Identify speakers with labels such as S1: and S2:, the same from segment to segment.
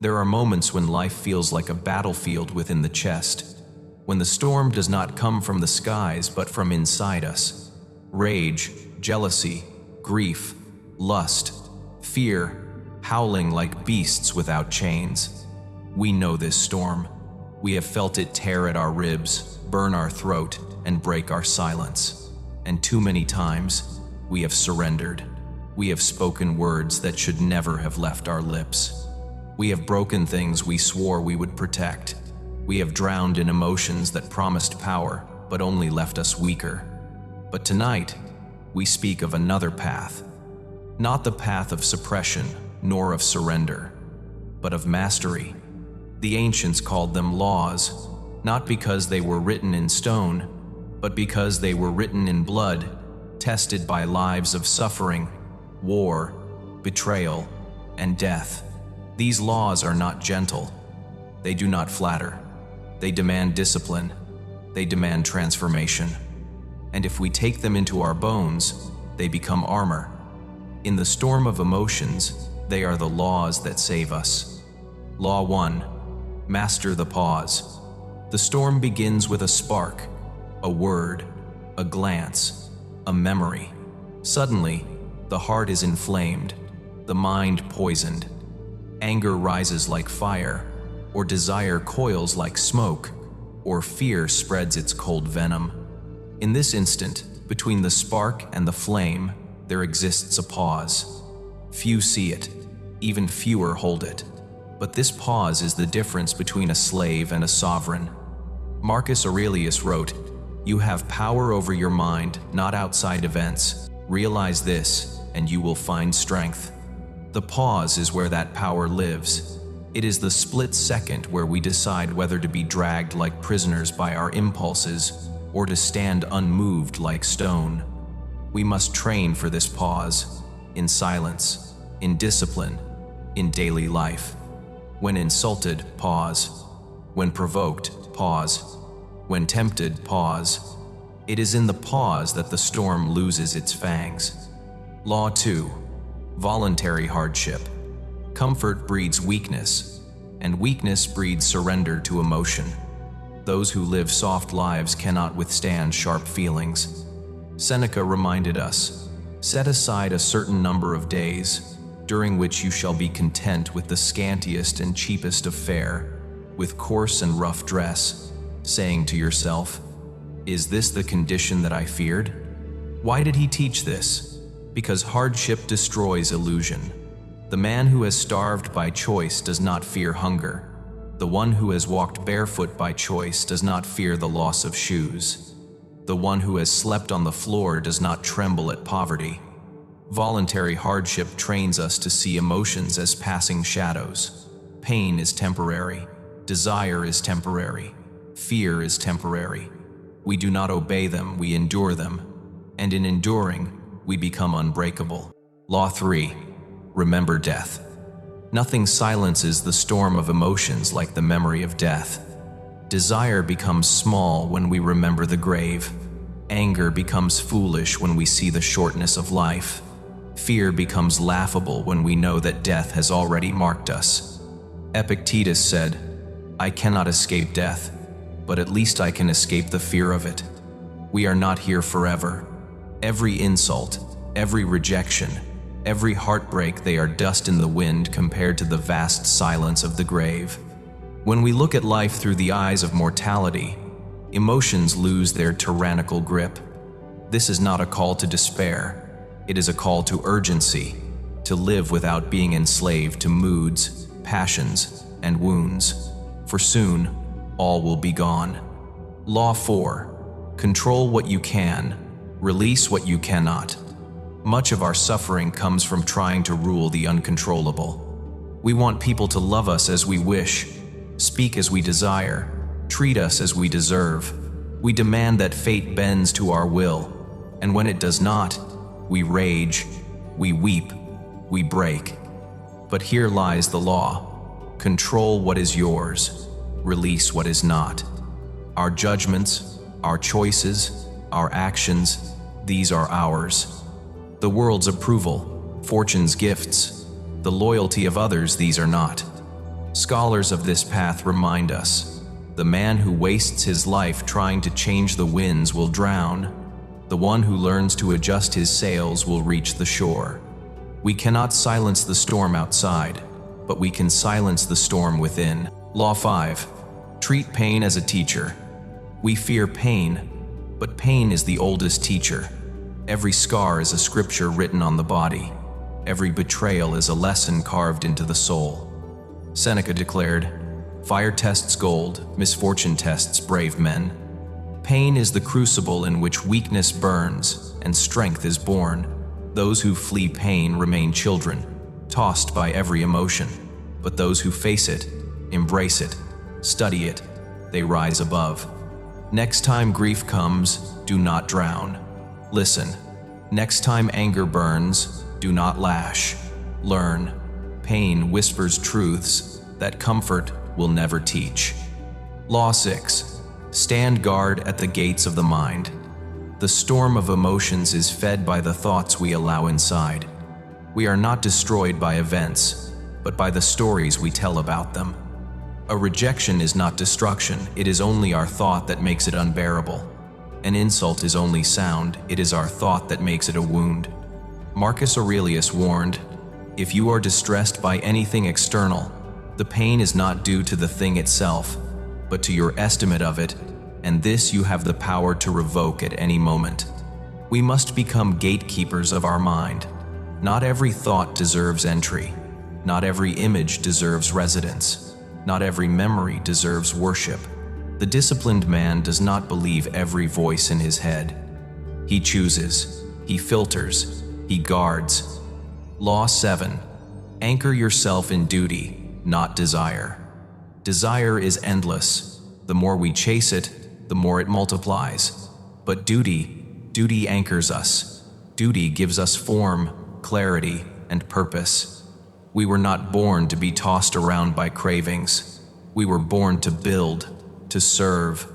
S1: There are moments when life feels like a battlefield within the chest, when the storm does not come from the skies but from inside us. Rage, jealousy, grief, lust, fear, howling like beasts without chains. We know this storm. We have felt it tear at our ribs, burn our throat, and break our silence. And too many times, we have surrendered. We have spoken words that should never have left our lips. We have broken things we swore we would protect. We have drowned in emotions that promised power, but only left us weaker. But tonight, we speak of another path. Not the path of suppression, nor of surrender, but of mastery. The ancients called them laws, not because they were written in stone, but because they were written in blood, tested by lives of suffering, war, betrayal, and death. These laws are not gentle. They do not flatter. They demand discipline. They demand transformation. And if we take them into our bones, they become armor. In the storm of emotions, they are the laws that save us. Law 1. Master the pause. The storm begins with a spark, a word, a glance, a memory. Suddenly, the heart is inflamed, the mind poisoned. Anger rises like fire, or desire coils like smoke, or fear spreads its cold venom. In this instant, between the spark and the flame, there exists a pause. Few see it, even fewer hold it. But this pause is the difference between a slave and a sovereign. Marcus Aurelius wrote, "You have power over your mind, not outside events. Realize this, and you will find strength." The pause is where that power lives. It is the split second where we decide whether to be dragged like prisoners by our impulses or to stand unmoved like stone. We must train for this pause, in silence, in discipline, in daily life. When insulted, pause. When provoked, pause. When tempted, pause. It is in the pause that the storm loses its fangs. Law 2. Voluntary hardship. Comfort breeds weakness, and weakness breeds surrender to emotion. Those who live soft lives cannot withstand sharp feelings. Seneca reminded us, "Set aside a certain number of days, during which you shall be content with the scantiest and cheapest of fare, with coarse and rough dress, saying to yourself, 'Is this the condition that I feared?'" Why did he teach this? Because hardship destroys illusion. The man who has starved by choice does not fear hunger. The one who has walked barefoot by choice does not fear the loss of shoes. The one who has slept on the floor does not tremble at poverty. Voluntary hardship trains us to see emotions as passing shadows. Pain is temporary. Desire is temporary. Fear is temporary. We do not obey them, we endure them. And in enduring, we become unbreakable. Law 3. Remember death. Nothing silences the storm of emotions like the memory of death. Desire becomes small when we remember the grave. Anger becomes foolish when we see the shortness of life. Fear becomes laughable when we know that death has already marked us. Epictetus said, "I cannot escape death, but at least I can escape the fear of it." We are not here forever. Every insult, every rejection, every heartbreak, they are dust in the wind compared to the vast silence of the grave. When we look at life through the eyes of mortality, emotions lose their tyrannical grip. This is not a call to despair. It is a call to urgency, to live without being enslaved to moods, passions, and wounds. For soon, all will be gone. Law 4. Control what you can. Release what you cannot. Much of our suffering comes from trying to rule the uncontrollable. We want people to love us as we wish, speak as we desire, treat us as we deserve. We demand that fate bends to our will, and when it does not, we rage, we weep, we break. But here lies the law. Control what is yours, release what is not. Our judgments, our choices, our actions, these are ours. The world's approval, fortune's gifts, the loyalty of others, these are not. Scholars of this path remind us, the man who wastes his life trying to change the winds will drown. The one who learns to adjust his sails will reach the shore. We cannot silence the storm outside, but we can silence the storm within. Law 5. Treat pain as a teacher. We fear pain, but pain is the oldest teacher. Every scar is a scripture written on the body. Every betrayal is a lesson carved into the soul. Seneca declared, "Fire tests gold, misfortune tests brave men." Pain is the crucible in which weakness burns and strength is born. Those who flee pain remain children, tossed by every emotion. But those who face it, embrace it, study it, they rise above. Next time grief comes, do not drown. Listen. Next time anger burns, do not lash. Learn. Pain whispers truths that comfort will never teach. Law 6. Stand guard at the gates of the mind. The storm of emotions is fed by the thoughts we allow inside. We are not destroyed by events, but by the stories we tell about them. A rejection is not destruction, it is only our thought that makes it unbearable. An insult is only sound, it is our thought that makes it a wound. Marcus Aurelius warned, "If you are distressed by anything external, the pain is not due to the thing itself, but to your estimate of it, and this you have the power to revoke at any moment." We must become gatekeepers of our mind. Not every thought deserves entry. Not every image deserves residence. Not every memory deserves worship. The disciplined man does not believe every voice in his head. He chooses, he filters, he guards. Law 7. Anchor yourself in duty, not desire. Desire is endless. The more we chase it, the more it multiplies. But duty anchors us. Duty gives us form, clarity, and purpose. We were not born to be tossed around by cravings. We were born to build, to serve,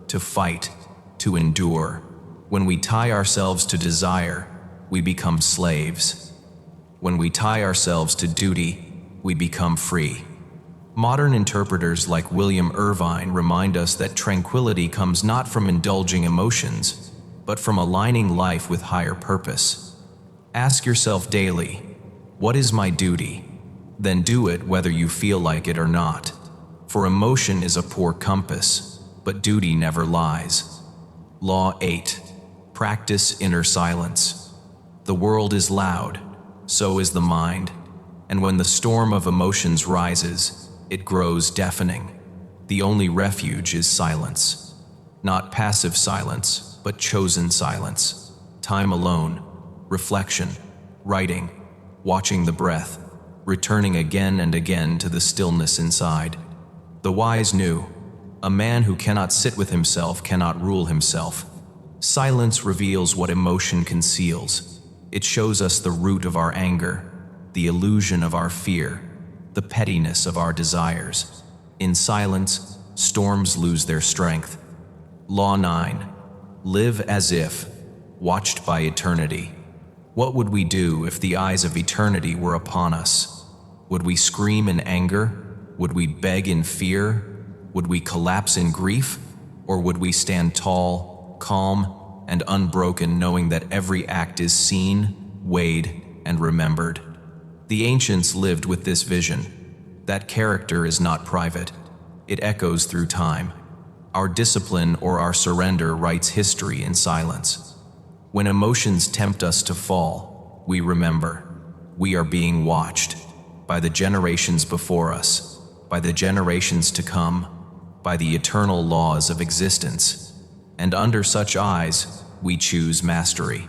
S1: to fight, to endure. When we tie ourselves to desire, we become slaves. When we tie ourselves to duty, we become free. Modern interpreters like William Irvine remind us that tranquility comes not from indulging emotions, but from aligning life with higher purpose. Ask yourself daily, what is my duty? Then do it whether you feel like it or not. For emotion is a poor compass, but duty never lies. Law 8. Practice inner silence. The world is loud, so is the mind, and when the storm of emotions rises, it grows deafening. The only refuge is silence. Not passive silence, but chosen silence. Time alone, reflection, writing, watching the breath, returning again and again to the stillness inside. The wise knew, a man who cannot sit with himself cannot rule himself. Silence reveals what emotion conceals. It shows us the root of our anger, the illusion of our fear, the pettiness of our desires. In silence, storms lose their strength. Law 9. Live as if, watched by eternity. What would we do if the eyes of eternity were upon us? Would we scream in anger? Would we beg in fear? Would we collapse in grief? Or would we stand tall, calm, and unbroken, knowing that every act is seen, weighed, and remembered? The ancients lived with this vision. That character is not private. It echoes through time. Our discipline or our surrender writes history in silence. When emotions tempt us to fall, we remember. We are being watched by the generations before us, by the generations to come, by the eternal laws of existence. And under such eyes, we choose mastery.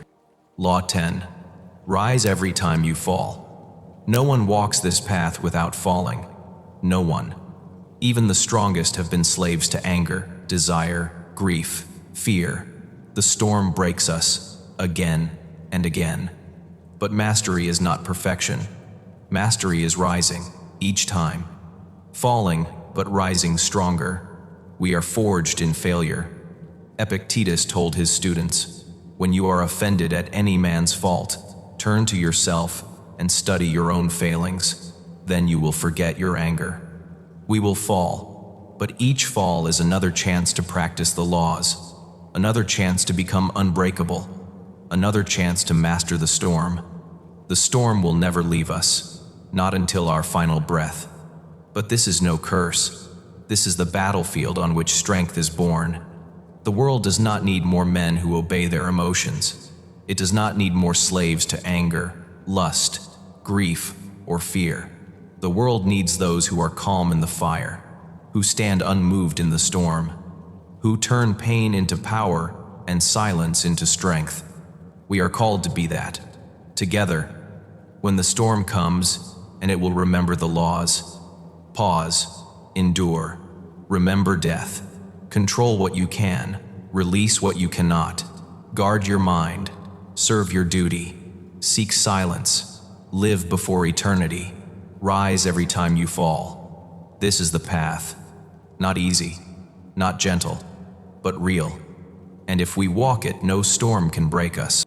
S1: Law 10. Rise every time you fall. No one walks this path without falling. No one. Even the strongest have been slaves to anger, desire, grief, fear. The storm breaks us, again and again. But mastery is not perfection. Mastery is rising, each time. Falling, but rising stronger. We are forged in failure. Epictetus told his students, when you are offended at any man's fault, turn to yourself and study your own failings. Then you will forget your anger. We will fall, but each fall is another chance to practice the laws, another chance to become unbreakable, another chance to master the storm. The storm will never leave us, not until our final breath. But this is no curse. This is the battlefield on which strength is born. The world does not need more men who obey their emotions. It does not need more slaves to anger, lust, grief, or fear. The world needs those who are calm in the fire, who stand unmoved in the storm, who turn pain into power and silence into strength. We are called to be that, together, when the storm comes, and it will remember the laws. Pause, endure, remember death, control what you can, release what you cannot, guard your mind, serve your duty, seek silence, live before eternity, rise every time you fall. This is the path, not easy, not gentle, but real. And if we walk it, no storm can break us.